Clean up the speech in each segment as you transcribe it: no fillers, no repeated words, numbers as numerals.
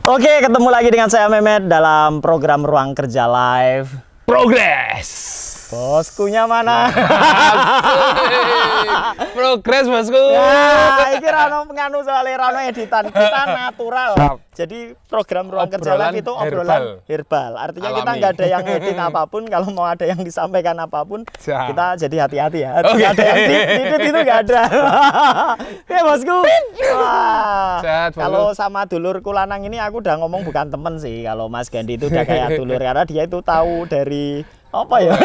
Oke, ketemu lagi dengan saya Mehmet dalam program Ruang Kerja Live. Progres. Boskunya mana? Progres bosku. Ya, ini rano penganu soalnya rano editan kita natural. Jadi program Ruang Kerja Live itu obrolan herbal. Artinya kita nggak ada yang edit apapun. Kalau mau ada yang disampaikan apapun, kita jadi hati-hati ya. Nggak ada yang edit itu nggak ada. Ya bosku. Wah, kalau sama dulurku lanang ini aku udah ngomong bukan temen sih. Kalau Mas Gandhi itu udah kayak dulur karena dia itu tahu dari apa ya?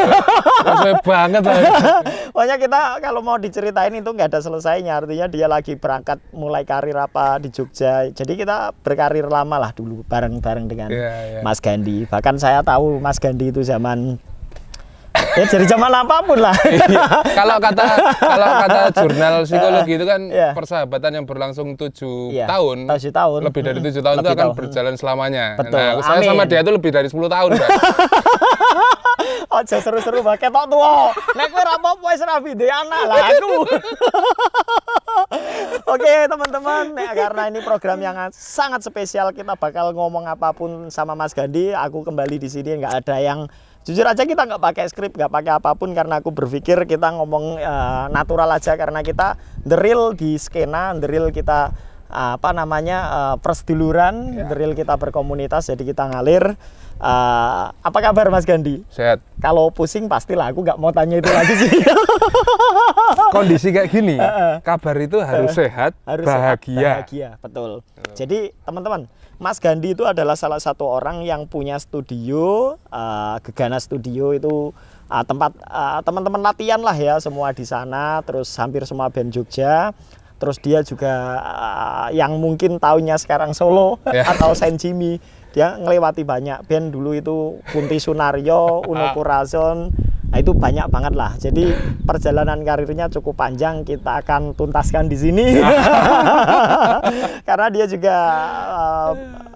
Sesuai banget lah. Pokoknya kita kalau mau diceritain itu nggak ada selesainya. Artinya dia lagi berangkat mulai karir apa di Jogja. Jadi kita berkarir lama lah dulu bareng-bareng dengan Mas Gandhi. Bahkan saya tahu Mas Gandhi itu zaman ya dari zaman apapun lah. Kalau kata jurnal psikologi itu kan persahabatan yang berlangsung 7 tahun. 7 tahun. Lebih dari 7 tahun itu akan berjalan selamanya. Betul. Nah, saya sama dia itu lebih dari 10 tahun, Pak. Ojo seru-seru bae ketok tuwa. Nek kowe ra apa-apa wis ra bide anak lah aku. Oke, teman-teman, karena ini program yang sangat spesial, kita bakal ngomong apapun sama Mas Gandhi. Aku kembali di sini nggak ada yang jujur aja kita nggak pakai skrip, nggak pakai apapun karena aku berpikir kita ngomong natural aja karena kita the real di skena, the real kita apa namanya perseduluran, the real kita berkomunitas, jadi kita ngalir. Apa kabar Mas Gandhi? Sehat. Kalau pusing pastilah, aku nggak mau tanya itu lagi sih. Kondisi kayak gini, kabar itu harus sehat, harus bahagia. Bahagia, betul. Jadi teman-teman, Mas Gandhi itu adalah salah satu orang yang punya studio, Gegana Studio itu tempat teman-teman latihan lah ya, semua di sana. Terus hampir semua band Jogja. Terus dia juga yang mungkin tahunya sekarang solo atau Saint Jimmy. Dia ngelewati banyak band dulu itu Kunti Sunario, Uno Kurazon. Nah, itu banyak banget lah. Jadi perjalanan karirnya cukup panjang, kita akan tuntaskan di sini. Karena dia juga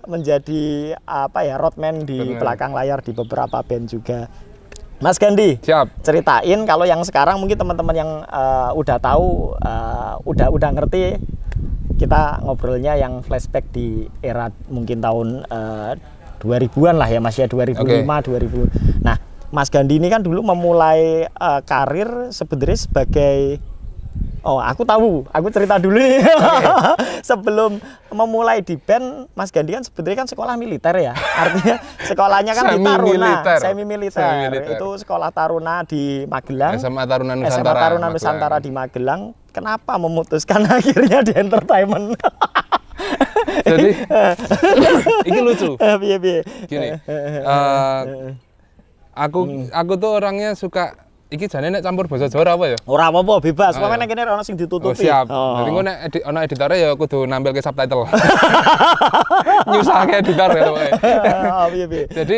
menjadi apa ya, roadman di belakang layar di beberapa band juga. Mas Gandhi, ceritain kalau yang sekarang mungkin teman-teman yang udah tahu, udah ngerti. Kita ngobrolnya yang flashback di era mungkin tahun 2000-an lah ya Mas ya, 2005, 2000. Nah, Mas Gandhi ini kan dulu memulai karir sebenarnya sebagai aku tahu, aku cerita dulu nih. Sebelum memulai di band, Mas Gandhi kan sebenarnya kan sekolah militer ya. Artinya sekolahnya kan di Taruna, semi militer. Itu sekolah Taruna di Magelang. SMA Taruna Nusantara di Magelang. Kenapa memutuskan akhirnya di entertainment? Jadi ini lucu. Gini, aku tuh orangnya suka. Iki jane nek campur bahasa Jawa apa ya? Ora apa-apa, bebas. Pokoke nek kene ana sing ditutupi. Siap. Jadi engko nek ana editore ya kudu nampilke subtitle. Nyusahke editor ya pokoke. Jadi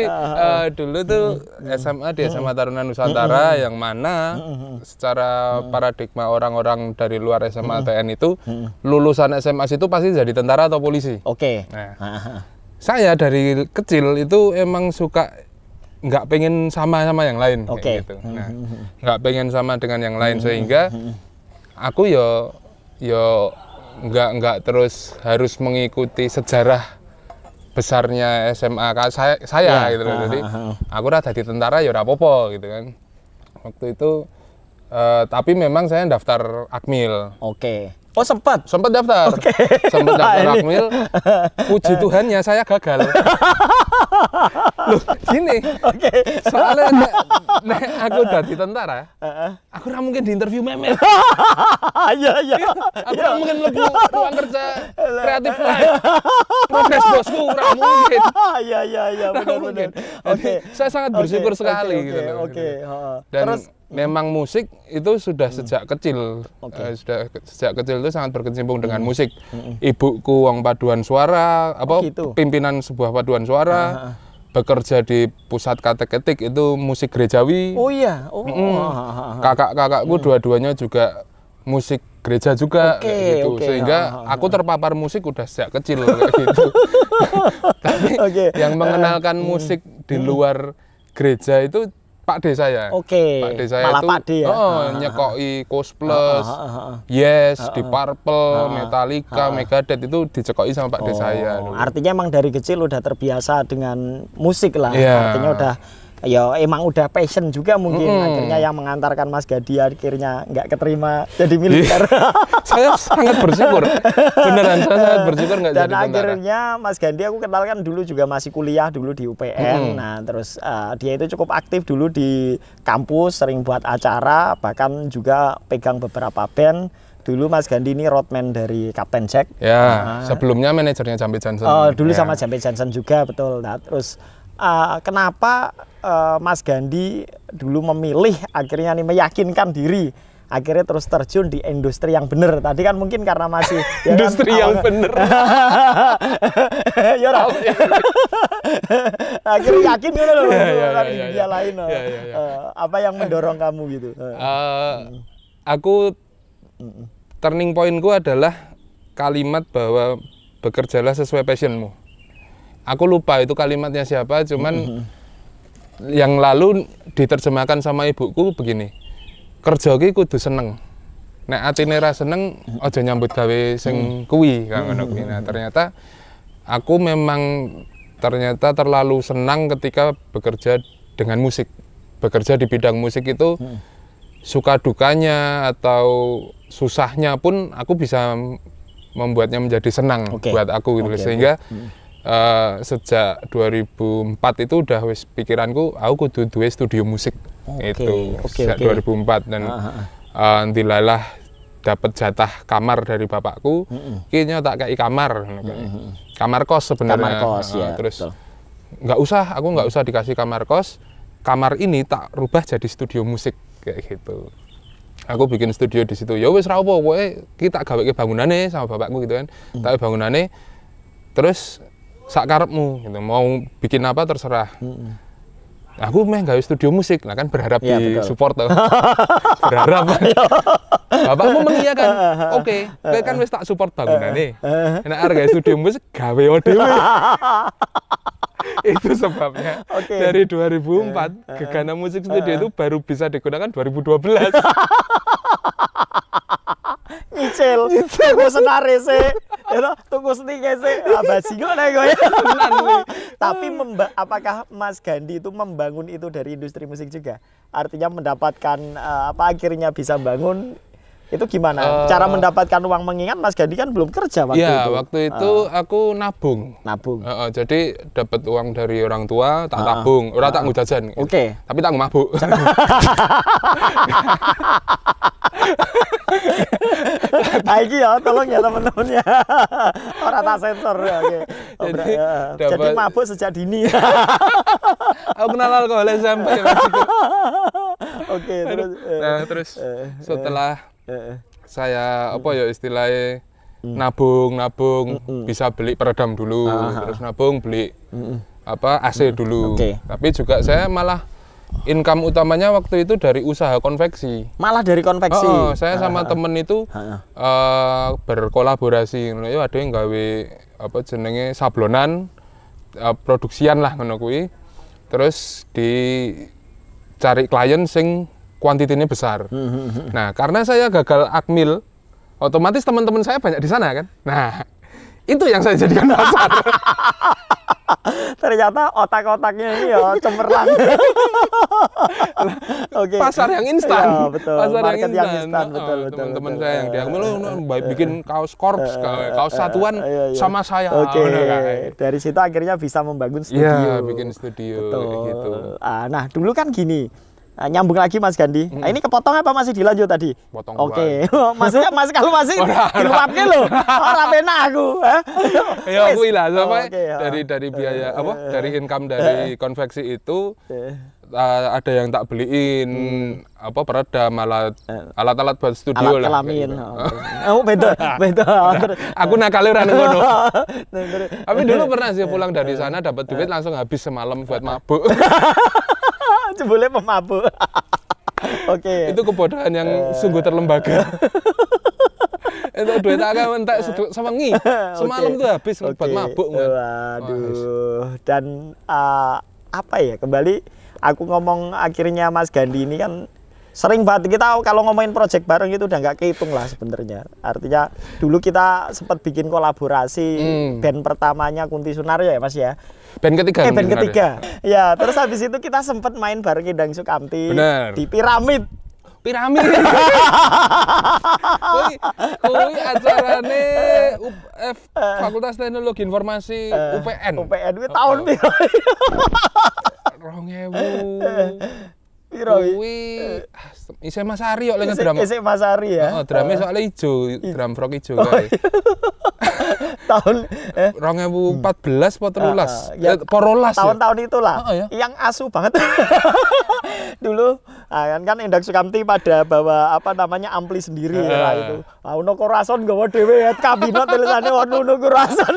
dulu tuh SMA di SMA Taruna Nusantara yang mana secara paradigma orang-orang dari luar SMA TN itu lulusan SMA itu pasti jadi tentara atau polisi. Oke. Nah, saya dari kecil itu emang suka nggak pengen sama yang lain, gitu. Nah, nggak pengen sama dengan yang lain sehingga aku yo nggak terus harus mengikuti sejarah besarnya SMA saya gitu loh. Jadi aku udah jadi tentara ya udah apa-apa gitu kan. Waktu itu tapi memang saya daftar Akmil. Oh sempat daftar. Sempat daftar Akmil. Puji Tuhannya saya gagal. Loh, gini. Soalnya nek aku udah di tentara, aku ora mungkin di interview Mehmet. Iya. Aku ora mungkin lebih ruang kerja kreatif live. Progres bosku ora mungkin. Iya, benar. Saya sangat bersyukur sekali gitu loh. Dan terus memang musik itu sudah sejak kecil, sejak kecil itu sangat berkecimpung dengan musik. Ibuku wong paduan suara, pimpinan sebuah paduan suara, bekerja di pusat kateketik itu musik gerejawi. Oh iya. Kakak-kakakku dua-duanya juga musik gereja juga, gitu. Sehingga aku terpapar musik udah sejak kecil kayak gitu. Tapi yang mengenalkan musik di luar gereja itu Pak D saya. Oke. Pak D saya malah itu Pak D ya. Nyekoki Koes Plus, Yes, Deep Purple, Metallica, Megadeth itu dicekoki sama Pak D saya. Artinya emang dari kecil udah terbiasa dengan musik lah. Yeah. Artinya udah ya emang udah passion juga mungkin. Akhirnya yang mengantarkan Mas Gadi akhirnya nggak keterima jadi militer. Saya sangat bersyukur. Beneran saya sangat bersyukur nggak jadi tentara. Dan akhirnya Mas Gadi aku kenal kan dulu juga masih kuliah dulu di UPN. Nah terus dia itu cukup aktif dulu di kampus, sering buat acara, bahkan juga pegang beberapa band. Dulu Mas Gandhi ini roadman dari Captain Jack. Ya, sebelumnya manajernya Jambe Johnson. Dulu sama Jambe Johnson juga, betul. Nah, terus kenapa Mas Gandhi dulu memilih akhirnya nih meyakinkan diri akhirnya terus terjun di industri yang bener. Tadi kan mungkin karena masih ya industri kan, yang bener. Ya akhirnya yakin gitu loh di dunia lain. Apa yang mendorong kamu gitu? Aku turning pointku adalah kalimat bahwa bekerjalah sesuai passionmu. Aku lupa itu kalimatnya siapa, cuman yang lalu diterjemahkan sama ibuku begini. Kerja ki kudu seneng. Nek atine ra seneng aja nyambut gawe sing kuwi kan ngono kuwi. Nah, ternyata aku memang terlalu senang ketika bekerja dengan musik. Bekerja di bidang musik itu suka dukanya atau susahnya pun aku bisa membuatnya menjadi senang buat aku gitu. Sehingga sejak 2004 itu udah wis pikiranku aku kudu duwe studio musik. Sejak 2004 dan dilalah dapat jatah kamar dari bapakku. Kayaknya tak kayak kamar kos sebenarnya. Terus nggak usah dikasih kamar kos. Kamar ini tak rubah jadi studio musik kayak gitu. Aku bikin studio di situ. Ya wis ra apa, pokoke kita gawe bangunane sama bapakku gitu kan. Tak bangunane terus sak karepmu gitu. Mau bikin apa terserah. Aku meh gawe studio musik, nah kan berharap di support tuh. Berharap. Bapakmu mengiyakan. Oke, kowe kan wis tak support bangunane. Nek arep gawe studio musik gawe dhewe. Itu sebabnya dari 2004 Gegana Musik Studio itu baru bisa digunakan 2012. Nyicil, tuku senare sih, tuku setike sih, bajingan nek kowe. Tapi apakah Mas Gandhi itu membangun itu dari industri musik juga? Artinya mendapatkan akhirnya bisa bangun itu gimana? Cara mendapatkan uang, mengingat Mas Gandhi kan belum kerja waktu itu. Iya, waktu itu aku nabung. Jadi dapat uang dari orang tua, tak tabung, ora tak nggo jajan. Tapi tak nggo mabuk. Iki ya, tolong ya teman-teman ya. Ora tak sensor ya. Jadi mabuk sejak dini. Aku kenal alkohol SMP. Terus setelah saya istilahnya nabung bisa beli peredam dulu, terus nabung beli AC dulu. Tapi juga saya malah income utamanya waktu itu dari usaha konveksi. Malah dari konveksi. Saya sama temen itu berkolaborasi. Ya ada yang gawe jenenge sablonan, produksian lah ngono kuwi. Terus dicari klien sing kuantitinya besar. Nah, karena saya gagal akmil, otomatis teman-teman saya banyak di sana kan. Nah, itu yang saya jadikan pasar. Ternyata otak-otaknya ini ya cemerlang. Pasar yang instan. Ya, betul. Pasar yang instan. Betul. Teman-teman saya yang di Akmil bikin kaos korps, kaos satuan sama saya. Dari situ akhirnya bisa membangun studio. Iya, bikin studio. Betul. Gitu. Nah, dulu kan gini. Nyambung lagi Mas Gandhi. Ini kepotong apa masih dilanjut tadi? Potong. Maksudnya kalau masih diluapke lho. Ora penak aku. Ya kuwi lah sampai dari biaya dari income dari konveksi itu ada yang tak beliin peredam, alat-alat buat studio lah. Kelamin. Beda. Aku nakal ora ngono. Tapi dulu pernah sih pulang dari sana dapat duit langsung habis semalam buat mabuk. Boleh pemabuk. Itu kebodohan yang sungguh terlembaga. Itu duit agak entek sewengi. Semalam tuh habis buat mabuk. Waduh. Dan kembali aku ngomong akhirnya Mas Gandhi ini kan sering banget kita kalau ngomongin project bareng itu udah nggak kehitung lah sebenarnya. Artinya dulu kita sempat bikin kolaborasi band pertamanya Kunti Sunaryo ya Mas ya. Band ketiga. Band ketiga. Ya, terus habis itu kita sempat main bareng Endang Sukamti. Bener. Di Piramid. Kuwi acarane Fakultas Teknologi Informasi UPN. UPN kuwi tahun piro? 2000. Kuwi isih Mas Ari kok lek drum. Isih Mas Ari ya. Heeh, drumnya soalnya ijo, drum frog ijo kae. Tahun 2014 apa 13? Porolas. Tahun-tahun itulah. Yang asu banget. Dulu kan Endang Sukamti pada bawa apa namanya ampli sendiri lah itu. Ono korason gawa dhewe ya kabinot tulisane ono korason.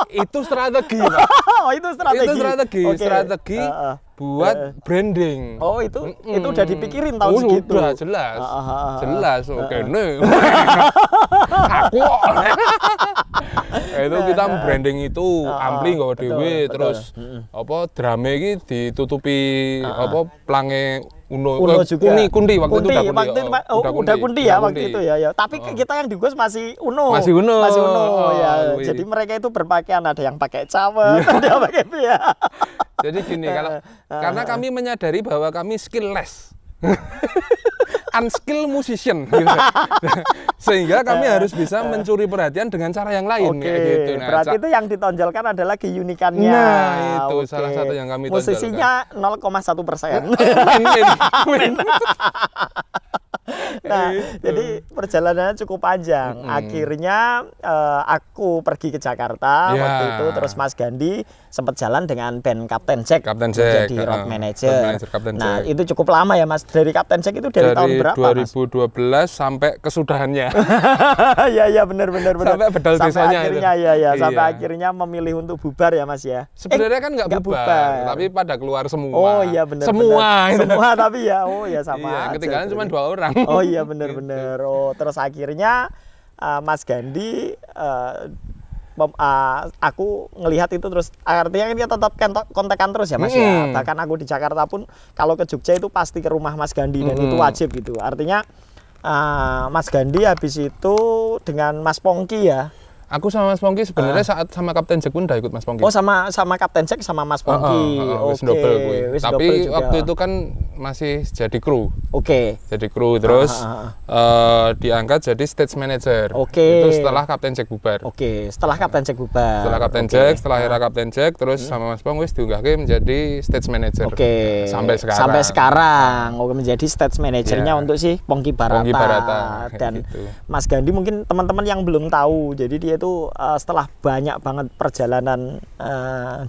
Itu strategi, Pak. Oh, itu strategi. Strategi buat branding. Oh, itu udah dipikirin tahun segitu. Udah jelas. Oke, nih. Aku. Itu kita branding itu ampli nggawa dhewe terus apa drame iki ditutupi apa plange Uno juga. Kundi waktu itu udah kundi ya waktu itu ya. Tapi kita yang di Gus masih Uno. Masih Uno ya. Jadi mereka itu berpakaian ada yang pakai cawet, ada yang pakai pia. Jadi gini karena kami menyadari bahwa kami skillless. Unskilled musician gitu. Sehingga kami harus bisa mencuri perhatian dengan cara yang lain kayak gitu. Nah, berarti itu yang ditonjolkan adalah keunikannya. Nah, itu salah satu yang kami tonjolkan. Musisinya 0,1%. Nah, jadi perjalanannya cukup panjang. Akhirnya aku pergi ke Jakarta waktu itu, terus Mas Gandhi sempat jalan dengan band Captain Jack jadi road manager. Nah, itu cukup lama ya Mas. Dari Captain Jack itu dari tahun berapa? 2012 Mas? Sampai kesudahannya. Iya benar. Sampai bedal desanya akhirnya, itu. Sampai akhirnya memilih untuk bubar ya Mas ya. Sebenarnya kan nggak bubar, tapi pada keluar semua. Oh iya benar. Semua tapi ya sama. Iya, ketinggalan cuma 2 orang. Oh iya benar. Oh, terus akhirnya Mas Gandhi aku ngelihat itu terus artinya dia tetap kontekan terus ya Mas ya. Bahkan aku di Jakarta pun kalau ke Jogja itu pasti ke rumah Mas Gandhi dan itu wajib gitu. Artinya Mas Gandhi habis itu dengan Mas Pongki ya. Aku sama Mas Pongki sebenarnya saat sama Captain Jack pun udah ikut Mas Pongki. Oh sama Captain Jack sama Mas Pongki. Tapi waktu itu kan masih jadi kru. Jadi kru terus diangkat jadi stage manager. Itu setelah Captain Jack bubar. Setelah Captain Jack bubar. Setelah era Captain Jack terus sama Mas Pong wis diunggahke menjadi stage manager. Sampai sekarang. Menjadi stage manajernya untuk si Pongki Barata. Dan gitu. Mas Gandhi mungkin teman-teman yang belum tahu. Jadi dia itu setelah banyak banget perjalanan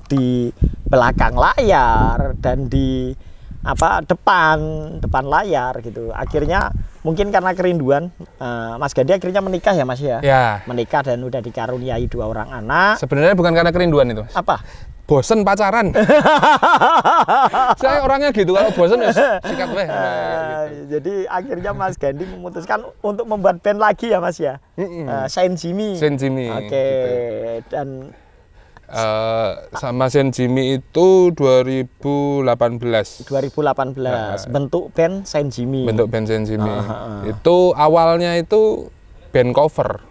di belakang layar dan di depan layar gitu. Akhirnya mungkin karena kerinduan Mas Gandhi akhirnya menikah ya Mas ya. Menikah dan udah dikaruniai 2 orang anak. Sebenarnya bukan karena kerinduan itu Mas. Apa? Bosen pacaran. Saya orangnya gitu, kalau bosen ya sikat weh. Jadi akhirnya Mas Gandhi memutuskan untuk membuat band lagi ya Mas ya. Saint Jimmy. Gitu. Dan sama Saint Jimmy itu 2018. Bentuk band Saint Jimmy. Itu awalnya itu band cover.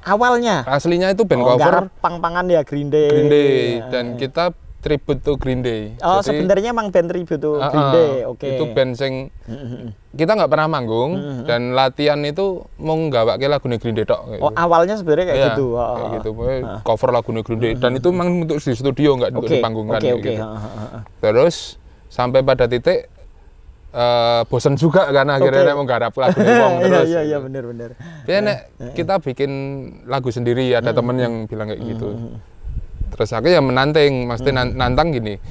Aslinya itu band cover. Pang-pangan ya Green Day. Dan kita tribute to Green Day. Sebenarnya emang band tribute to Green Day. Itu band sing kita nggak pernah manggung dan latihan itu mau nggawake lagune Green Day tok. Awalnya sebenarnya kayak gitu. Kayak gitu. Cover lagune Green Day dan itu memang untuk di studio nggak untuk dipanggungkan gitu. Terus sampai pada titik bosan juga karena akhirnya mau garap lagu wong terus. Iya benar. Kita bikin lagu sendiri, ada temen yang bilang kayak gitu. Terus aku ya menantang, maksudnya nantang gini.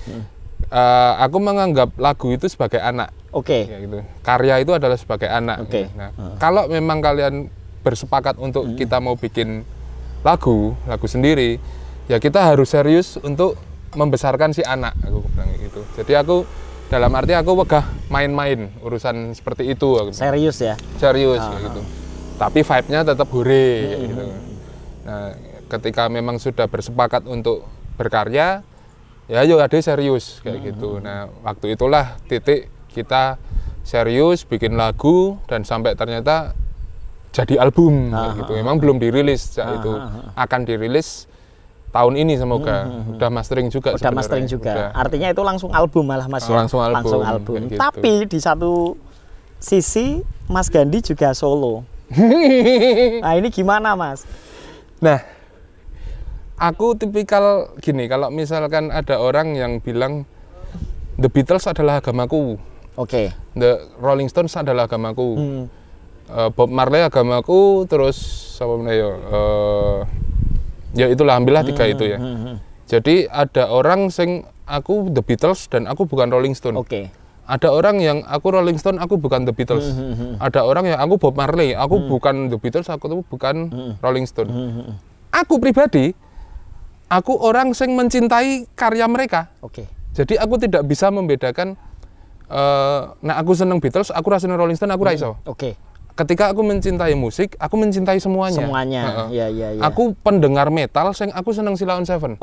Aku menganggap lagu itu sebagai anak. Ya gitu. Karya itu adalah sebagai anak. Nah, kalau memang kalian bersepakat untuk kita mau bikin lagu sendiri, ya kita harus serius untuk membesarkan si anak. Aku bilang gitu. Jadi aku dalam arti aku wegah main-main urusan seperti itu. Serius ya? Serius gitu. Tapi vibe-nya tetap hore gitu. Nah, ketika memang sudah bersepakat untuk berkarya, ya ayo ade serius kayak gitu. Nah waktu itulah titik kita serius bikin lagu dan sampai ternyata jadi album kayak gitu. Memang belum dirilis saat itu, akan dirilis tahun ini semoga. Udah mastering juga. Udah mastering juga. Artinya itu langsung album malah Mas. Langsung album. Langsung album. Gitu. Tapi di satu sisi Mas Gandhi juga solo. Nah ini gimana Mas? Nah, aku tipikal gini, kalau misalkan ada orang yang bilang The Beatles adalah agamaku, The Rolling Stones adalah agamaku, Bob Marley agamaku, terus apa namanya ya itulah, ambillah 3 itu ya. Jadi ada orang sing aku The Beatles dan aku bukan Rolling Stone. Ada orang yang aku Rolling Stone, aku bukan The Beatles. Ada orang yang aku Bob Marley, aku bukan The Beatles, aku tuh bukan Rolling Stone. Aku pribadi, aku orang yang mencintai karya mereka. Jadi aku tidak bisa membedakan, nah aku seneng Beatles, aku rasanya Rolling Stone, aku raiso. Ketika aku mencintai musik, aku mencintai semuanya. Ya. Aku pendengar metal, aku seneng Sheila on Seven.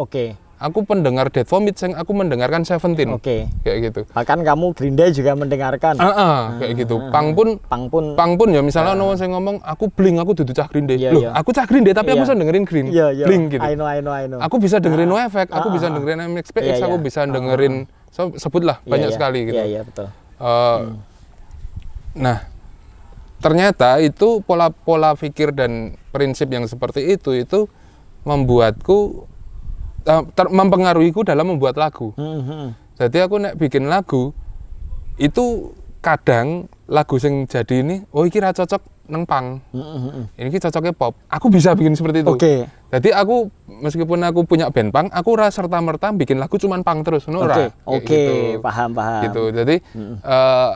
Aku pendengar Dead Vomit, aku mendengarkan Seventeen. Kayak gitu. Bahkan kamu Green Day juga mendengarkan. Kayak gitu. Punk pun ya misalnya orang yang ngomong aku Blink, aku dudu cah Green Day. Loh, aku cah Green Day tapi aku bisa dengerin Blink gitu. I know. Aku bisa dengerin NoFX, aku bisa dengerin MXPX, aku bisa dengerin sebutlah banyak sekali gitu. Iya, betul. Nah, ternyata itu pola pikir dan prinsip yang seperti itu membuatku mempengaruhiku dalam membuat lagu. Jadi aku nek bikin lagu itu kadang lagu sing jadi ini, oh iki ra cocok neng punk. Ini cocoknya pop. Aku bisa bikin seperti itu. Jadi aku meskipun aku punya band punk, aku ra serta-merta bikin lagu cuman punk terus, ngono ora. Gitu. Paham. Gitu. Jadi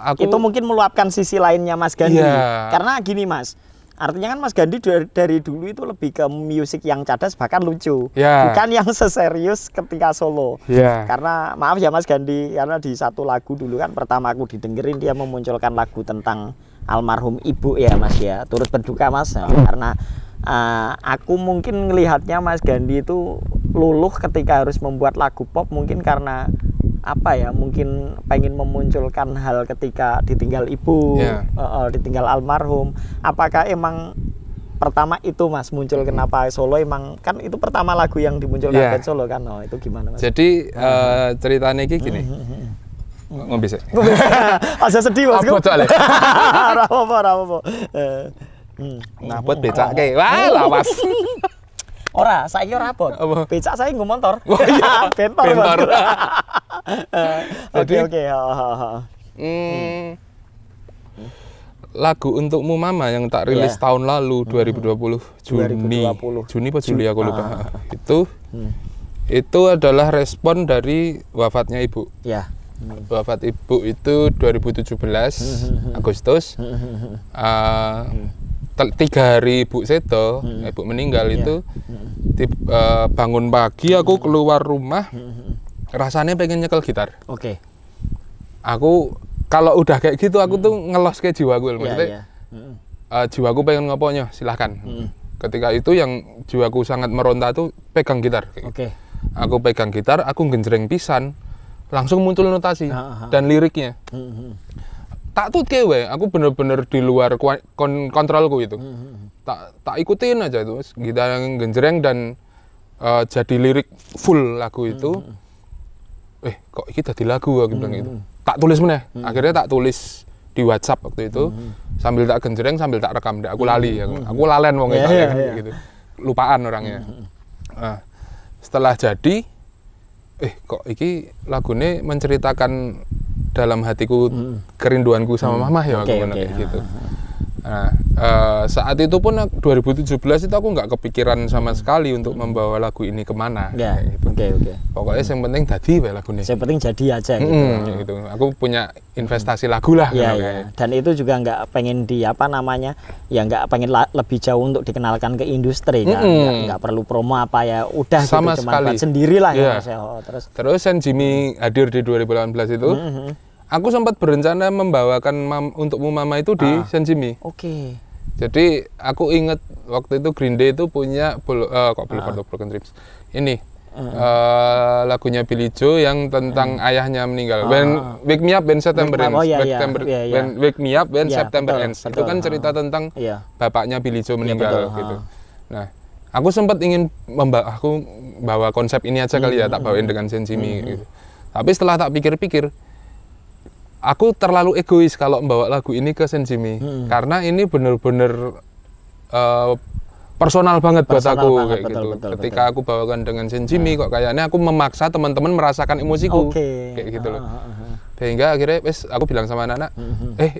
aku itu mungkin meluapkan sisi lainnya Mas Gandhi. Karena gini Mas, artinya kan Mas Gandhi dari dulu itu lebih ke musik yang cadas bahkan lucu, bukan yang seserius ketika solo. Karena maaf ya Mas Gandhi, karena di satu lagu dulu kan pertama aku didengerin dia memunculkan lagu tentang almarhum ibu ya Mas ya, turut berduka Mas. Karena aku mungkin ngelihatnya Mas Gandhi itu luluh ketika harus membuat lagu pop, mungkin karena apa ya, mungkin pengen memunculkan hal ketika ditinggal ibu, ditinggal almarhum. Apakah emang pertama itu Mas muncul kenapa solo, emang kan itu pertama lagu yang dimunculkan band solo kan? Itu gimana Mas? Jadi ceritanya gini. Ngombe sik. Aja sedih Mas. Ora apa-apa. Ngabot becake. Wah, lawas. Ora, saiki ora abot. Becak saya nggo motor. Bentor. Oke. Lagu Untukmu Mama yang tak rilis tahun lalu 2020 Juni apa Juli aku lupa. Itu adalah respon dari wafatnya ibu. Wafat ibu itu 2017 Agustus. 3 hari ibu sedo, ibu meninggal itu bangun pagi aku keluar rumah, rasanya pengen nyekel gitar. Aku kalau udah kayak gitu aku tuh ngelos ke jiwaku, maksudnya jiwaku pengen ngoponya silahkan. Ketika itu yang jiwaku sangat meronta tuh pegang gitar. Aku pegang gitar, aku genjreng pisan, langsung muncul notasi dan liriknya. Tak tuh kewe, aku bener-bener di luar kontrolku itu. Tak ikutin aja itu, gitar yang genjreng dan jadi lirik full lagu itu. Kok ini jadi lagu aku bilang gitu. Tak tulis meneh. Akhirnya tak tulis di WhatsApp waktu itu, sambil tak genjreng sambil tak rekam. Aku lali, aku lalen wong gitu. Lupaan orangnya. Setelah jadi, kok ini lagunya menceritakan dalam hatiku kerinduanku sama mama ya, aku kayak gitu. Nah, saat itu pun 2017 itu aku nggak kepikiran sama sekali untuk membawa lagu ini kemana. Gitu. Pokoknya yang penting jadi lagunya. Yang penting jadi aja gitu. Gitu. Aku punya investasi lagu lah. Dan itu juga nggak pengen nggak pengen lebih jauh untuk dikenalkan ke industri kan. Nggak perlu promo apa ya. Udah sama gitu, sekali. Cuman sendirilah ya. Terus yang Jimmy hadir di 2018 itu. Aku sempat berencana membawakan Untukmu Mama itu di Senjimi. Jadi aku inget waktu itu Green Day itu punya Boulevard of Broken Dreams. Ini lagunya Billy Joe yang tentang ayahnya meninggal. Wake Me Up When September Ends. Wake Me Up When September Ends. Itu kan cerita tentang bapaknya Billy Joe meninggal gitu. Nah, aku sempat ingin aku bawa konsep ini aja kali ya, tak bawain dengan Senjimi gitu. Tapi setelah tak pikir-pikir, aku terlalu egois kalau membawa lagu ini ke Senjimi. Karena ini bener-bener personal banget buat aku kayak gitu. Ketika aku bawakan dengan Senjimi kok kayaknya aku memaksa teman-teman merasakan emosiku kayak gitu loh. Sehingga akhirnya aku bilang sama anak-anak,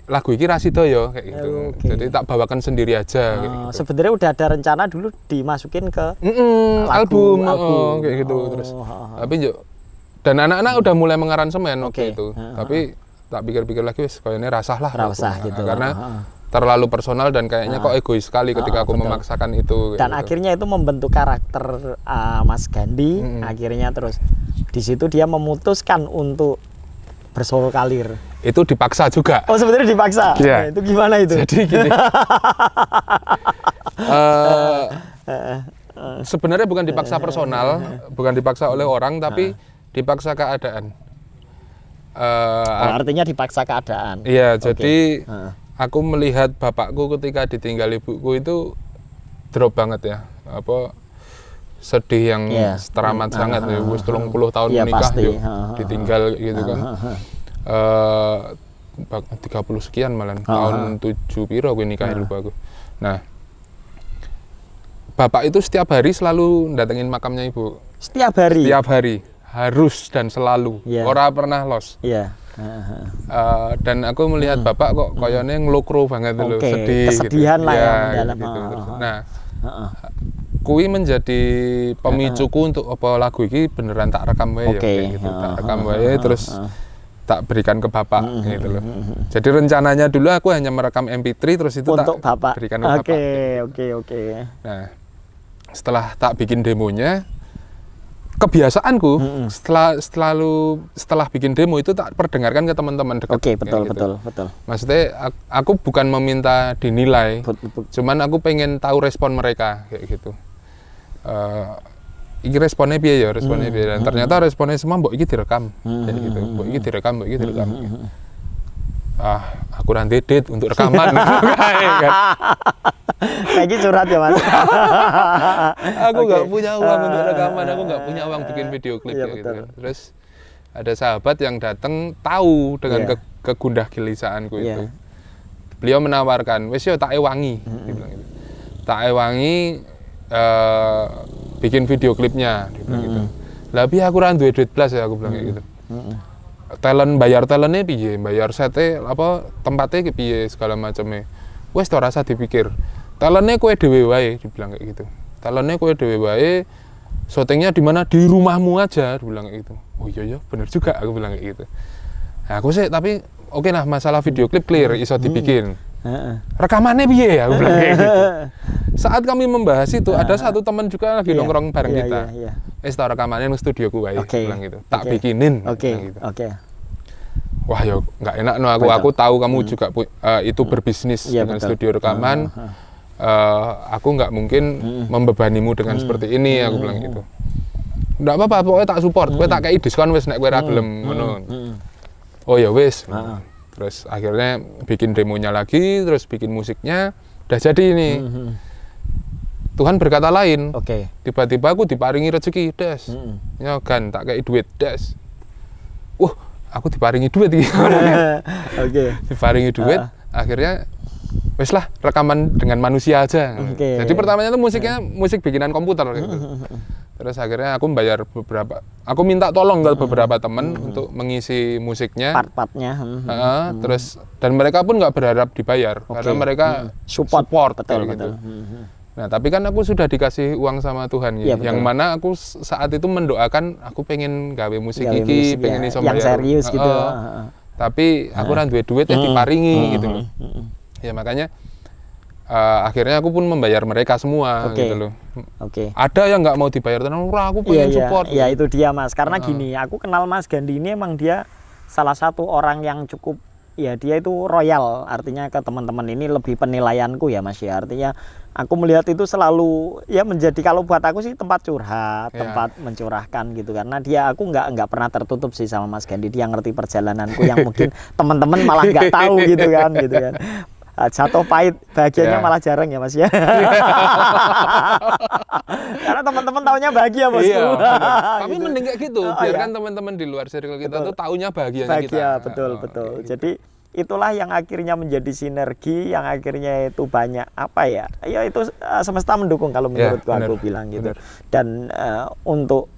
lagu ini Rasido yo kayak gitu. Jadi tak bawakan sendiri aja kayak gitu. Sebenarnya udah ada rencana dulu dimasukin ke album kayak gitu terus. Tapi dan anak-anak udah mulai mengaransemen waktu itu. Tapi tak pikir-pikir lagi kayaknya rasah gitu. Karena terlalu personal dan kayaknya kok egois sekali ketika aku memaksakan itu. Dan akhirnya itu membentuk karakter Mas Gandhi. Akhirnya terus di situ dia memutuskan untuk bersolo kalir. Itu dipaksa juga. Oh sebenarnya dipaksa? Nah, itu gimana itu? Jadi gini. Sebenarnya bukan dipaksa personal, bukan dipaksa oleh orang, tapi dipaksa keadaan. Artinya dipaksa keadaan. Iya, jadi aku melihat bapakku ketika ditinggal ibuku itu drop banget ya, sedih yang teramat sangat ya, wis 30 tahun menikah ditinggal gitu kan. 30 sekian malah tahun 7 piro aku nikah lupa aku. Nah, bapak itu setiap hari selalu datengin makamnya ibu. Setiap hari? Setiap hari, harus dan selalu, ora pernah los. Dan aku melihat bapak kok kayaknya ngelukro banget dulu, sedih kesedihan gitu. lah ya dalam. Nah, kui menjadi pemicuku untuk apa lagu ini beneran tak rekam wae ya kayak gitu. Tak rekam wae terus tak berikan ke bapak gitu loh. Jadi rencananya dulu aku hanya merekam MP3 terus itu untuk tak bapak. Berikan ke bapak. Oke. Nah, setelah tak bikin demonya, kebiasaanku setelah bikin demo itu tak perdengarkan ke teman-teman dekat. Betul. Maksudnya aku bukan meminta dinilai, cuman aku pengen tahu respon mereka kayak gitu. Ini responnya piye ya, dan ternyata responnya semua mbok iki direkam kayak gitu. Mbok iki direkam. Aku nanti edit untuk rekaman. Kayak gitu curhat ya Mas. Aku nggak punya uang untuk rekaman, aku nggak punya uang bikin video klip gitu. Terus ada sahabat yang datang tahu dengan kegundah gelisaanku itu. Beliau menawarkan, wes yo tak ewangi, dibilang gitu. Tak ewangi bikin video klipnya, dibilang gitu. Lah piye aku ra duwe duit blas ya, aku bilang kayak gitu. Bayar talentnya piye, bayar sete tempatnya piye segala macamnya. Wes ora rasa dipikir. Talentnya kowe dhewe wae, dibilang kayak gitu. Talentnya kowe dhewe wae, syutingnya di mana? Di rumahmu aja, dibilang kayak gitu. Oh iya bener juga, aku bilang kayak gitu. Nah, aku sih tapi oke lah, masalah video klip clear, iso dibikin. Rekamannya piye ya, aku bilang kayak gitu. Saat kami membahas itu, ada satu teman juga lagi nongkrong bareng kita. Tak rekamannya di studioku wae, bilang gitu. Tak bikinin, gitu. Wah ya nggak enak no, aku tahu kamu juga itu berbisnis dengan studio rekaman. Aku nggak mungkin membebanimu dengan seperti ini, aku bilang gitu. Nggak apa-apa, pokoknya tak support, gue tak kayak diskon wes nek gue ra gelem ngono. Oh ya wes. Terus akhirnya bikin demonya lagi, terus bikin musiknya, udah jadi ini. Tuhan berkata lain. Tiba-tiba aku diparingi rezeki, des. Nyogan tak kayak duit, des. Aku diparingi duit gitu. Diparingi duit, akhirnya wes lah rekaman dengan manusia aja. Jadi pertamanya itu musiknya musik bikinan komputer gitu. Terus akhirnya aku aku minta tolong ke beberapa teman untuk mengisi musiknya, part-partnya. Terus dan mereka pun nggak berharap dibayar karena mereka support gitu. Nah, tapi kan aku sudah dikasih uang sama Tuhan ya, yang mana aku saat itu mendoakan aku pengen gawe musik iki, pengen iso yang serius gitu. Tapi aku ora duwe duit ya diparingi gitu loh. Ya makanya akhirnya aku pun membayar mereka semua gitu loh. Ada yang nggak mau dibayar, aku pengen support. Iya, itu dia Mas. Karena gini, aku kenal Mas Gandhi ini emang dia salah satu orang yang cukup ya dia itu royal, artinya ke teman-teman ini lebih penilaianku ya Mas ya. Artinya aku melihat itu selalu ya menjadi, kalau buat aku sih tempat curhat, tempat mencurahkan gitu. Karena aku nggak pernah tertutup sih sama Mas Gandhi. Dia ngerti perjalananku yang mungkin teman-teman malah nggak tahu gitu kan. Jatuh pahit, bahagianya malah jarang ya Mas ya. Karena teman-teman taunya bahagia Bosku. Tapi gitu. Mending kayak gitu, biarkan teman-teman di luar circle kita tuh taunya bahagianya kita. Betul. Jadi itulah yang akhirnya menjadi sinergi, yang akhirnya itu banyak apa ya? Ya itu semesta mendukung kalau menurutku aku bilang gitu. Dan untuk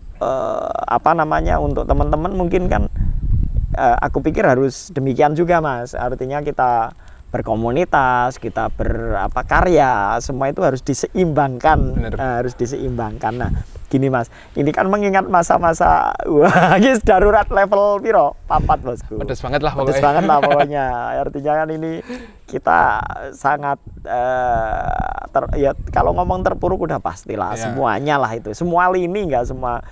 untuk teman-teman mungkin kan aku pikir harus demikian juga Mas. Artinya kita berkomunitas, kita berkarya, semua itu harus diseimbangkan, harus diseimbangkan. Nah, gini Mas, ini kan mengingat masa-masa guys darurat level piro? 4 Bosku. Pedes banget lah pokoknya. Pedes banget lah pokoknya. Artinya kan ini kita sangat ya kalau ngomong terpuruk udah pastilah, semuanya lah itu. Semua lini nggak semua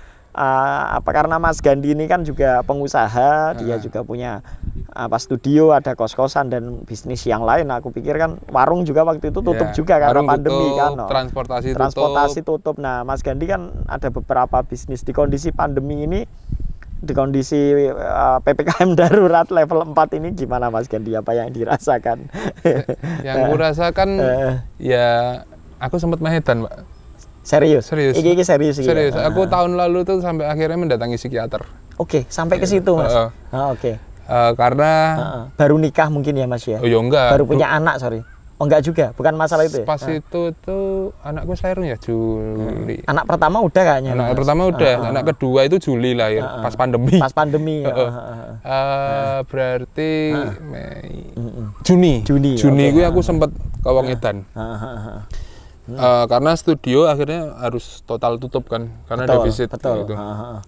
karena Mas Gandhi ini kan juga pengusaha, dia juga punya studio, ada kos-kosan dan bisnis yang lain. Aku pikir kan warung juga waktu itu tutup juga karena pandemi kan. Transportasi tutup. Nah, Mas Gandhi kan ada beberapa bisnis di kondisi pandemi ini, di kondisi PPKM darurat level 4 ini gimana Mas Gandhi, apa yang dirasakan? Yang aku rasakan ya aku sempat mehedan, Pak. Serius? Ini serius. Serius. Aku tahun lalu tuh sampai akhirnya mendatangi psikiater. Oke, sampai ke situ Mas. Oke. Karena baru nikah mungkin ya Mas ya? Oh ya enggak. Baru punya anak, sorry. Oh enggak juga, bukan masalah itu ya? Pas itu tuh anakku lahir ya Juli. Anak pertama udah kayaknya? Anak pertama udah, anak kedua itu Juli lahir, pas pandemi. Pas pandemi berarti Mei. Juni gue aku sempat ke Wong Edan. Karena studio akhirnya harus total tutup kan, karena defisit gitu.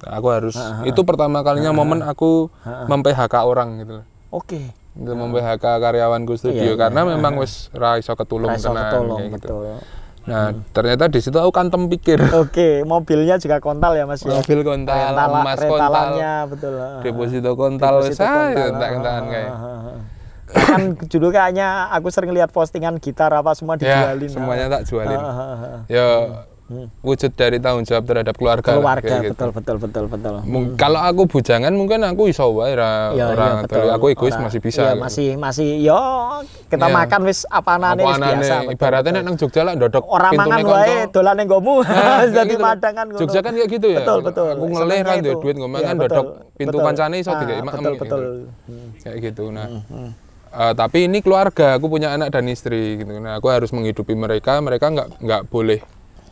Aku harus itu pertama kalinya momen aku mem-PHK orang gitu. Oke. Itu mem-PHK karyawanku studio karena memang wis ra iso ketulung tenan gitu. Nah, ternyata di situ aku kantem pikir. Oke, mobilnya juga kontal ya Mas ya. Mobil kontal, emas kontal. Betul. Deposito kontal wis entek-entekan kayak. Kan dulu kayaknya aku sering lihat postingan gitar apa semua dijualin. Ya, semuanya tak jualin. Ya wujud dari tanggung jawab terhadap keluarga. Betul. Kalau aku bujangan mungkin aku iso wae orang aku egois masih bisa. Iya, masih yo kita makan wis apanane wis biasa. Ibaratnya nek nang Jogja lah ndodok orang mangan wae dolane nggomu dadi madangan ngono. Jogja kan kayak gitu ya. Betul. Aku ngelih ra duwe duit nggo mangan ndodok pintu kancane iso dikek makan. Betul. Kayak gitu. Nah, tapi ini keluarga, aku punya anak dan istri gitu. Nah, aku harus menghidupi mereka nggak boleh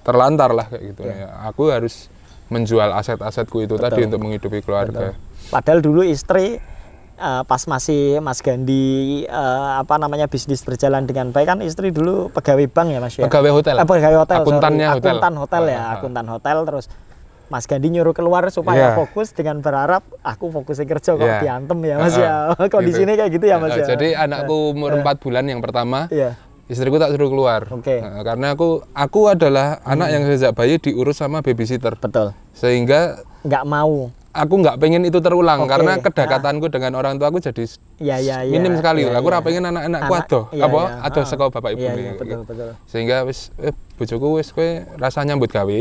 terlantar lah kayak gitu. Ya, aku harus menjual aset-asetku itu tadi untuk menghidupi keluarga. Padahal dulu istri pas masih Mas Gandhi bisnis berjalan dengan baik kan, istri dulu pegawai bank ya Mas ya? Pegawai hotel. Akuntan hotel terus Mas Gandhi nyuruh keluar supaya fokus dengan berharap aku fokusnya kerja kok diantem ya Mas ya. Kondisinya kayak gitu ya Mas ya. Jadi anakku umur 4 bulan yang pertama, istriku tak suruh keluar. Karena aku adalah anak yang sejak bayi diurus sama babysitter. Betul. Sehingga nggak mau. Aku nggak pengen itu terulang karena kedekatanku dengan orang tua aku jadi minim sekali. Aku nggak pengen anak-anakku adoh saka bapak ibu. Betul. Sehingga wis bojoku wis kowe rasa nyambut gawe,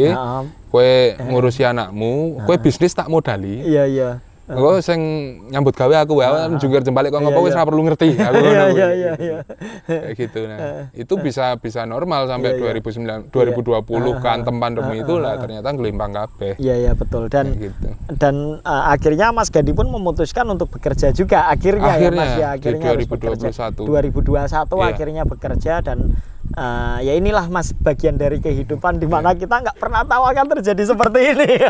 kowe ngurusi anakmu, kowe bisnis tak modali. Iya. Aku sing nyambut gawe aku wae jungkir jempalik kok ngopo wis ora perlu ngerti aku ngono. Iya. Kayak gitu. Nah, itu bisa normal sampai 2020 kantem pandemi itu lah ternyata ngelimpang kabeh. Iya betul. Dan akhirnya Mas Gandhi pun memutuskan untuk bekerja juga akhirnya ya Mas ya, akhirnya 2021 akhirnya bekerja. Dan ya inilah Mas bagian dari kehidupan di mana kita nggak pernah tahu akan terjadi seperti ini.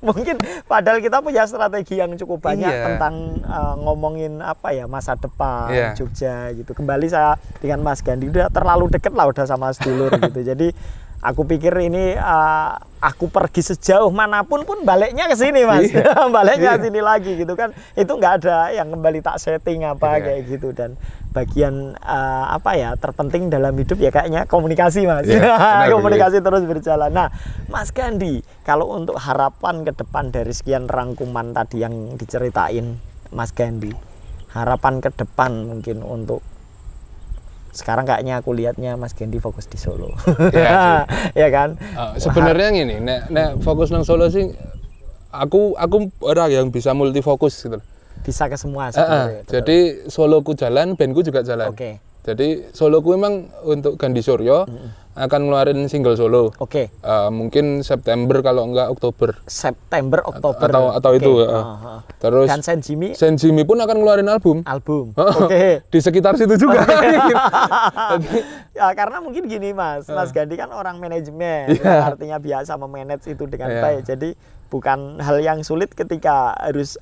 Mungkin padahal kita punya strategi yang cukup banyak tentang ngomongin masa depan Jogja gitu. Kembali saya dengan Mas Gandhi udah terlalu deket lah udah sama sedulur gitu. Jadi aku pikir ini aku pergi sejauh manapun pun baliknya ke sini Mas. Baliknya ke sini lagi gitu kan. Itu nggak ada yang kembali tak setting kayak gitu. Dan bagian terpenting dalam hidup ya kayaknya komunikasi Mas. Komunikasi terus berjalan. Nah, Mas Gandhi, kalau untuk harapan ke depan dari sekian rangkuman tadi yang diceritain Mas Gandhi, harapan ke depan mungkin untuk sekarang kayaknya aku lihatnya Mas Gendy fokus di Solo. Ya, ya kan? Sebenarnya gini, nek fokus nang Solo sih aku orang yang bisa multifokus gitu. Bisa ke semua sebenarnya. Jadi Soloku jalan, bandku juga jalan. Oke. Jadi Soloku memang untuk Gandhi Suryo akan ngeluarin single solo. Oke. Mungkin September kalau enggak Oktober. September, Oktober. Atau itu. Terus dan Sen Jimmy pun akan ngeluarin album. Oke. Di sekitar situ juga. Ya karena mungkin gini Mas Gandhi kan orang manajemen, artinya biasa memanage itu dengan baik. Jadi bukan hal yang sulit ketika harus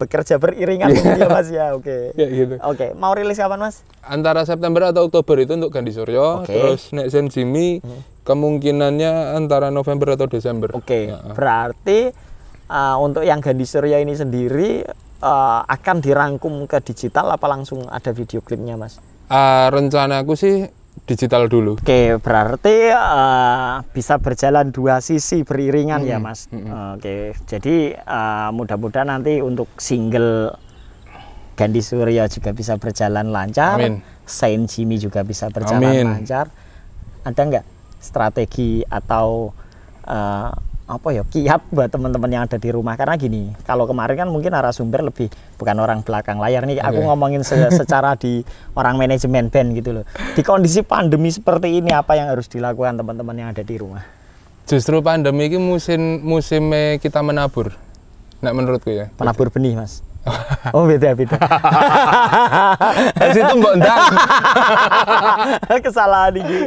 bekerja beriringan ya Mas ya. Oke. Ya, gitu. Oke, mau rilis kapan Mas? Antara September atau Oktober itu untuk Gandhi Suryo. Terus nek Sen Jimmy kemungkinannya antara November atau Desember. Oke. Berarti untuk yang Gandhi Suryo ini sendiri akan dirangkum ke digital apa langsung ada video klipnya Mas? Rencanaku sih digital dulu. Oke, berarti bisa berjalan dua sisi beriringan ya Mas. Oke, jadi mudah-mudahan nanti untuk single Gandhi Suryo juga bisa berjalan lancar. Sen Jimmy juga bisa berjalan lancar. Ada nggak strategi atau kiat buat teman-teman yang ada di rumah? Karena gini, kalau kemarin kan mungkin narasumber lebih bukan orang belakang layar nih, aku ngomongin secara di orang manajemen band gitu loh. Di kondisi pandemi seperti ini apa yang harus dilakukan teman-teman yang ada di rumah? Justru pandemi ini musim kita menabur. Nek menurutku ya. Penabur benih Mas. Oh beda. Situ mbok ndang. Kesalahan iki.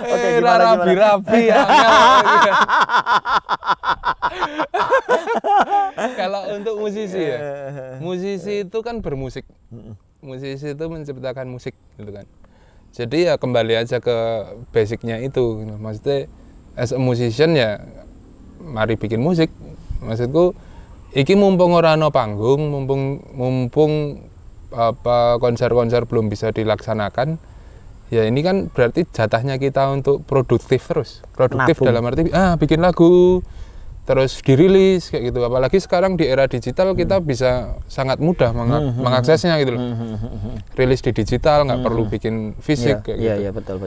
Oke, gimana? Rapi ya. Kalau untuk musisi ya. Musisi itu kan bermusik. Musisi itu menciptakan musik gitu kan. Jadi ya kembali aja ke basicnya itu. Maksudnya as a musician ya mari bikin musik. Maksudku iki mumpung ora ana panggung, mumpung konser-konser belum bisa dilaksanakan, ya ini kan berarti jatahnya kita untuk produktif terus. Produktif dalam arti bikin lagu, terus dirilis kayak gitu. Apalagi sekarang di era digital kita bisa sangat mudah mengaksesnya gitu loh. Rilis di digital, nggak perlu bikin fisik kayak gitu. Iya, betul.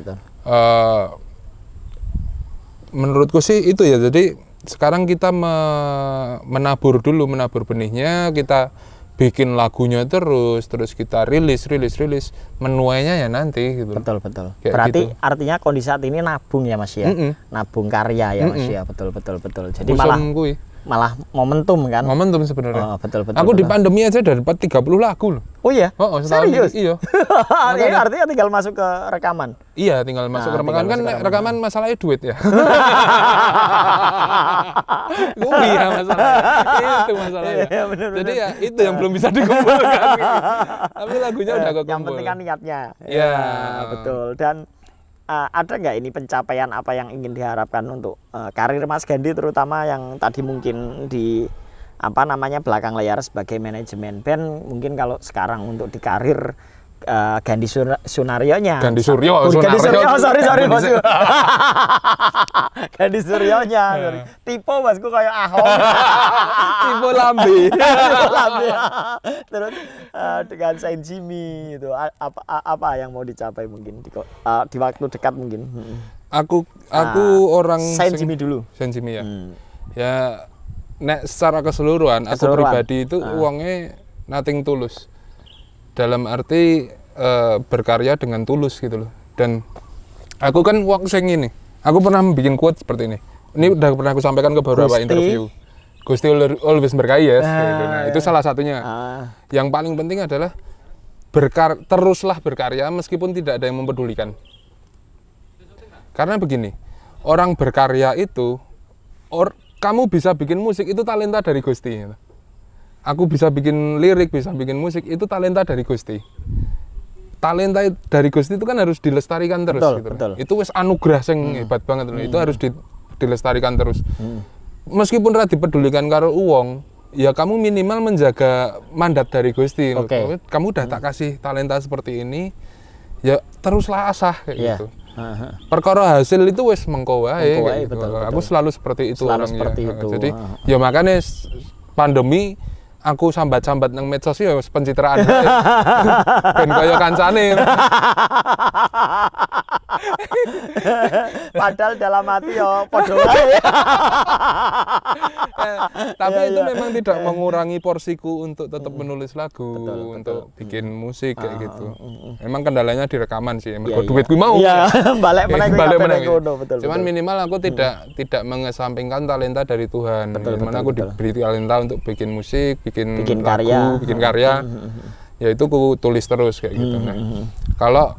Menurutku sih itu ya, jadi sekarang kita menabur benihnya, kita bikin lagunya terus kita rilis, menuainya ya nanti gitu. Betul. Berarti gitu. Artinya kondisi saat ini nabung ya Mas ya, nabung karya ya Mas ya, betul. Jadi malah momentum kan? Momentum sebenarnya. Betul. Aku di pandemi aja udah dapat 30 lagu loh. Oh iya? Serius? Iya. Artinya tinggal masuk ke rekaman? Iya, tinggal masuk ke rekaman. Kan rekaman masalahnya duit ya. Iya masalahnya. Itu masalahnya. Iya, bener. Jadi ya itu yang belum bisa dikumpulkan. Tapi lagunya udah kekumpul. Yang penting kan niatnya. Iya. Betul. Dan ada nggak ini pencapaian apa yang ingin diharapkan untuk karir Mas Gandhi, terutama yang tadi mungkin di belakang layar sebagai manajemen band, mungkin kalau sekarang untuk di karir Gandhi Suryonya. Gandhi Suryo. Sorry Mas. Gandhi Suryonya. Tipe Masku kayak Ahok. Tipe lambe. Terus dengan Sen Jimmy itu apa yang mau dicapai mungkin di waktu dekat mungkin. Aku orang Sen Jimmy dulu. Sen Jimmy ya. Ya nek secara keseluruhan aku pribadi itu uangnya nothing tulus. Dalam arti berkarya dengan tulus gitu loh. Dan aku kan uang sing ini. Aku pernah bikin quote seperti ini. Ini udah pernah aku sampaikan ke beberapa interview. Gusti always berkarya. Gitu. Nah, itu salah satunya. Yang paling penting adalah teruslah berkarya meskipun tidak ada yang mempedulikan. Karena begini, orang berkarya itu, kamu bisa bikin musik itu talenta dari Gusti. Aku bisa bikin lirik, bisa bikin musik, itu talenta dari Gusti. Talenta dari Gusti itu kan harus dilestarikan terus. Betul. Itu wis anugerah sing hebat banget. Itu harus dilestarikan terus. Meskipun ra dipedulikan karo uang, ya kamu minimal menjaga mandat dari Gusti. Kamu udah tak kasih talenta seperti ini, ya teruslah asah kayak gitu. Perkara hasil itu wis mengko wae. Aku selalu seperti itu orangnya. Seperti itu. Jadi ya makanya pandemi aku sambat-sambat nang medsos ya pencitraan. Ben kaya kancane. Padahal dalam hati ya padha wae. Tapi itu memang tidak mengurangi porsiku untuk tetap menulis lagu, untuk bikin musik kayak gitu. Memang kendalanya di rekaman sih, mergo duitku mau. Iya, balik meneh ngono, betul. Cuman minimal aku tidak mengesampingkan talenta dari Tuhan. Dimana aku diberi talenta untuk bikin musik, bikin lagu, bikin karya. Ya itu aku tulis terus kayak gitu. Nah, kalau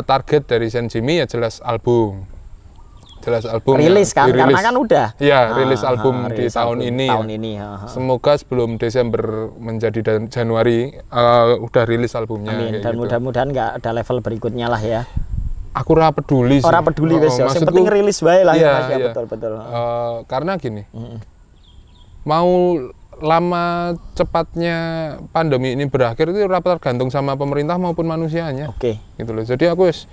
target dari Saint Jimmy ya jelas album. Rilis kan, karena kan udah. Iya, rilis album di tahun ini. Semoga sebelum Desember menjadi Januari udah rilis albumnya. Amin. Dan mudah-mudahan nggak ada level berikutnya lah ya. Aku ora peduli sih. Ora peduli wes ya. Yang penting rilis bae lah ya, Mas ya. Betul. Karena gini. Mau lama cepatnya pandemi ini berakhir itu tergantung sama pemerintah maupun manusianya. Oke. Gitu loh. Jadi aku wis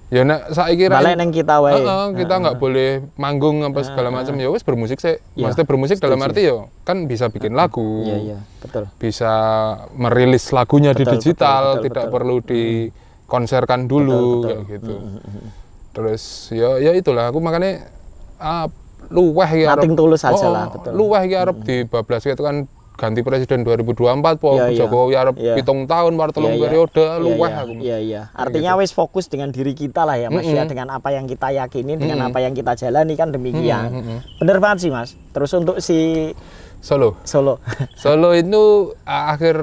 ya nek saiki balik nang kita wae. Kita nggak boleh manggung apa segala macam, ya wis bermusik sih. Maksudnya bermusik dalam arti ya kan bisa bikin lagu. Iya, betul. Bisa merilis lagunya di digital, tidak perlu dikonserkan dulu kayak gitu. Terus ya itulah aku makanya luweh iki arep tulus aja lah, betul. Luweh iki arep dibablas itu kan ganti presiden 2024 po Jokowi arep 7 tahun war 3 periode luweh aku. Iya. Artinya wis fokus dengan diri kita lah ya Mas ya, dengan apa yang kita yakini, dengan apa yang kita jalani kan demikian. Bener banget sih Mas. Terus untuk si Solo itu akhir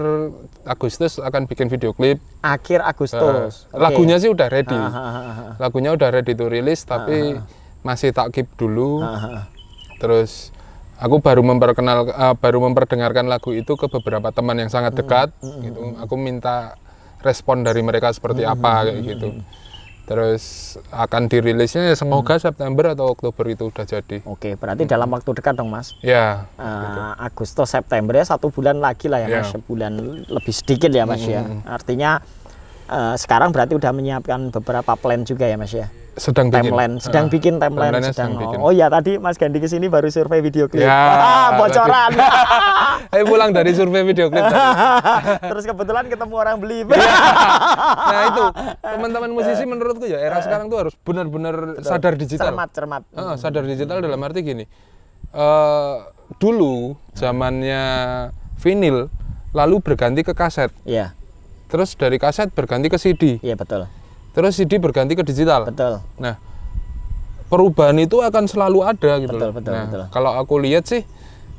Agustus akan bikin video klip. Akhir Agustus. Lagunya sih udah ready. Lagunya udah ready to rilis tapi masih tak keep dulu. Terus aku baru memperdengarkan lagu itu ke beberapa teman yang sangat dekat gitu. Aku minta respon dari mereka seperti apa kayak gitu. Terus akan dirilisnya semoga September atau Oktober itu udah jadi. Oke, berarti dalam waktu dekat dong Mas. Ya. Agustus September ya 1 bulan lagi lah ya Mas. Sebulan lebih sedikit ya Mas ya. Artinya sekarang berarti udah menyiapkan beberapa plan juga ya Mas ya. Sedang bikin timeline. Oh ya tadi Mas Gandhi kesini baru survei video klip. Bocoran. Ayo pulang dari survei video klip tadi. Terus kebetulan ketemu orang beli. Nah itu teman-teman musisi menurutku ya era sekarang tuh harus benar-benar sadar digital. Cermat. Sadar digital dalam arti gini. Dulu zamannya vinil lalu berganti ke kaset. Iya. Terus dari kaset berganti ke CD. Iya betul. Terus CD berganti ke digital. Betul. Nah, perubahan itu akan selalu ada gitu loh. Betul. Kalau aku lihat sih,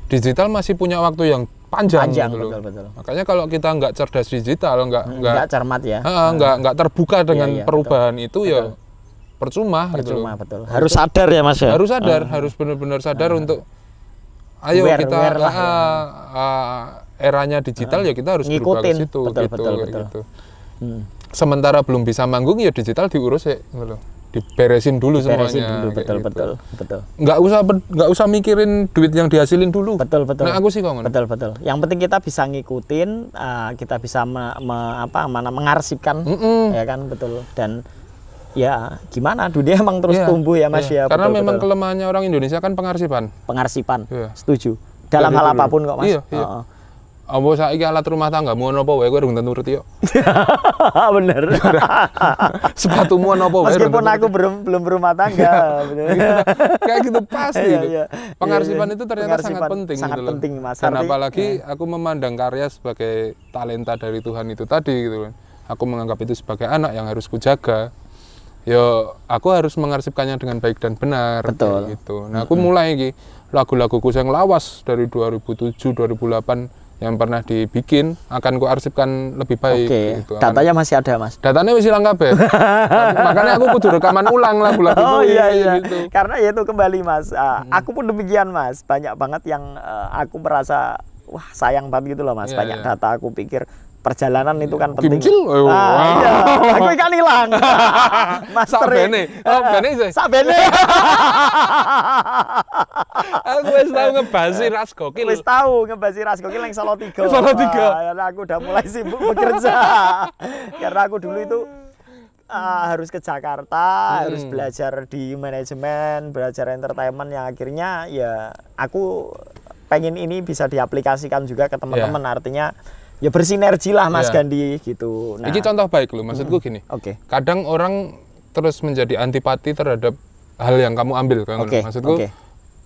digital masih punya waktu yang panjang gitu loh. Betul. Makanya kalau kita nggak cerdas digital, nggak cermat ya, nggak terbuka dengan perubahan itu ya percuma gitu loh. Betul. Harus sadar ya Mas ya. Harus sadar, harus benar-benar sadar untuk ayo kita eranya digital ya kita harus berubah ke situ. Betul. Sementara belum bisa manggung ya digital diurus ya gitu. Diberesin dulu semuanya. Betul. Nggak usah mikirin duit yang dihasilin dulu. Betul. Nah aku sih kok. Betul. Yang penting kita bisa ngikutin, kita bisa mengarsipkan, ya kan betul. Dan ya gimana dunia emang terus tumbuh ya Mas ya. Karena memang kelemahannya orang Indonesia kan pengarsipan. Setuju. Dalam hal apapun kok Mas. Iya. Apa saiki alat rumah tangga mau apa wae kowe tentu ngerti yo. Bener. Sepatumu apa wae. Meskipun aku belum berumah tangga. Kayak gitu pasti itu. Pengarsipan itu ternyata sangat penting. Sangat penting Mas. Dan apalagi aku memandang karya sebagai talenta dari Tuhan itu tadi gitu. Aku menganggap itu sebagai anak yang harus kujaga. Yo, aku harus mengarsipkannya dengan baik dan benar. Betul. Gitu. Nah, aku mulai iki lagu-laguku yang lawas dari 2007, 2008 yang pernah dibikin akan kuarsipkan lebih baik. Gitu. Datanya masih ada Mas? Datanya masih hilang kabeh. Makanya aku kudu rekaman ulang lagu-lagu iya. Gitu. Karena ya itu kembali Mas, aku pun demikian Mas. Banyak banget yang aku merasa wah sayang banget gitu loh Mas. Banyak data aku pikir perjalanan itu kan penting. Iya, aku ikan hilang. Master bene sih. Sabene. Aku wis tahu ngebasi Ras Gokil. Wis tahu ngebasi Ras Gokil yang Solo 3. Aku udah mulai sibuk bekerja. Karena aku dulu itu harus ke Jakarta, harus belajar di manajemen, belajar entertainment yang akhirnya ya aku pengen ini bisa diaplikasikan juga ke teman-teman, artinya ya bersinergi lah Mas Gandhi gitu. Ini contoh baik loh, maksudku gini. Kadang orang terus menjadi antipati terhadap hal yang kamu ambil, maksudku.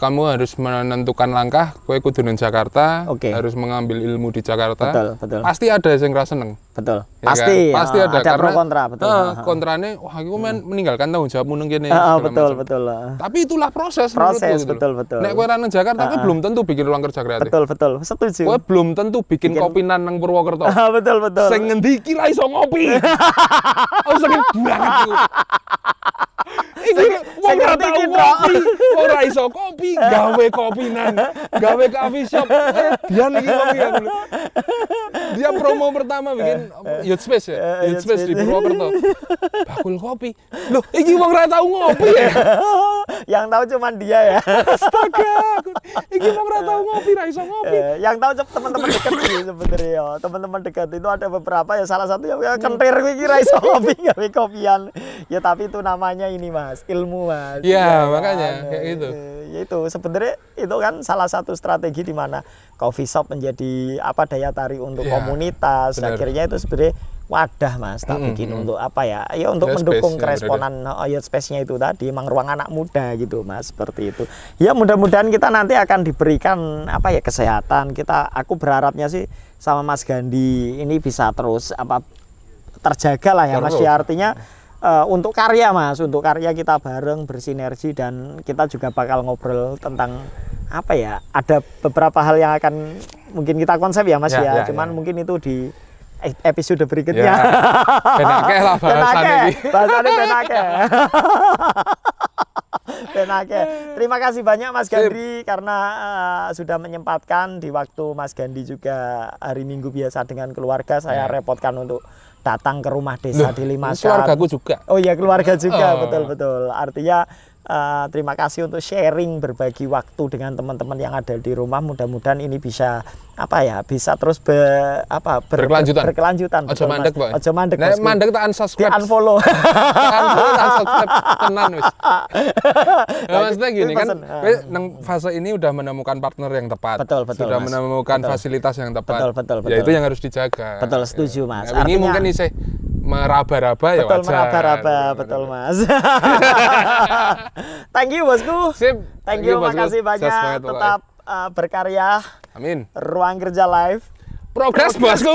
Kamu harus menentukan langkah, kowe kudu nang Jakarta, harus mengambil ilmu di Jakarta. Betul. Pasti ada yang rasa seneng. Betul. Ya pasti. Kan? Pasti ada karena pro kontra, betul. Kontrane, wah aku meninggalkan tanggung jawabmu nang kene. Betul. Tapi itulah proses betul. Nek kowe nang Jakarta kowe belum tentu bikin ruang kerja kreatif. Betul. Setuju. Kowe belum tentu bikin kopinan nang Purwokerto. Betul. Sing ngendi iki ra iso ngopi. Aku sakit banget iku. Iki wong ora tau ngopi, ora iso kopi, gawe kopinan, gawe coffee shop. Dia iki kopi ya. Dia promo pertama bikin Youth Space ya, Youth Space di Purwokerto. Bakul kopi. Loh, iki wong ora tau ngopi ya. Yang tahu cuman dia ya. Astaga. Iki wong ora tau ngopi, ra iso ngopi. Yang tahu teman-teman dekat sih sebenarnya. Teman-teman dekat itu ada beberapa ya, salah satu yang kentir iki ra iso ngopi, gawe kopian. Ya tapi itu namanya ini Mas, ilmu Mas. Iya, makanya kayak gitu. Ya itu sebenarnya itu kan salah satu strategi di mana coffee shop menjadi daya tarik untuk komunitas. Bener. Akhirnya itu sebenarnya wadah Mas, tak bikin untuk apa ya? Ya untuk mendukung keresponan Youth Space-nya itu tadi, emang ruang anak muda gitu Mas, seperti itu. Ya mudah-mudahan kita nanti akan diberikan kesehatan. Aku berharapnya sih sama Mas Gandhi ini bisa terus terjaga lah ya Mas. Ya artinya untuk karya Mas, untuk karya kita bareng bersinergi, dan kita juga bakal ngobrol tentang ada beberapa hal yang akan mungkin kita konsep ya Mas cuman mungkin itu di episode berikutnya. Benake lah bahasannya ini. Bahasannya benake. Terima kasih banyak Mas Gandhi karena sudah menyempatkan di waktu Mas Gandhi juga hari Minggu biasa dengan keluarga. Saya repotkan untuk datang ke rumah desa di Limasan. Keluargaku juga. Oh iya, keluarga juga, betul. Artinya terima kasih untuk sharing, berbagi waktu dengan teman-teman yang ada di rumah. Mudah-mudahan ini bisa bisa terus berkelanjutan. Ojo mandek, Pak. Ojo mandek. Nek mandek tak unsubscribe. Di unfollow. Unsubscribe tenan wis. Maksudnya gini kan, nang fase ini udah menemukan partner yang tepat. Betul, sudah Mas. menemukan fasilitas yang tepat. Betul. Ya itu yang harus dijaga. Betul, setuju Mas. Nah, ini mungkin isih meraba-raba ya wajar. Betul, meraba-raba, betul Mas. Thank you bosku. Sip. Thank you, makasih banyak. Tetap berkarya. Amin. Ruang Kerja Live. Progres bosku.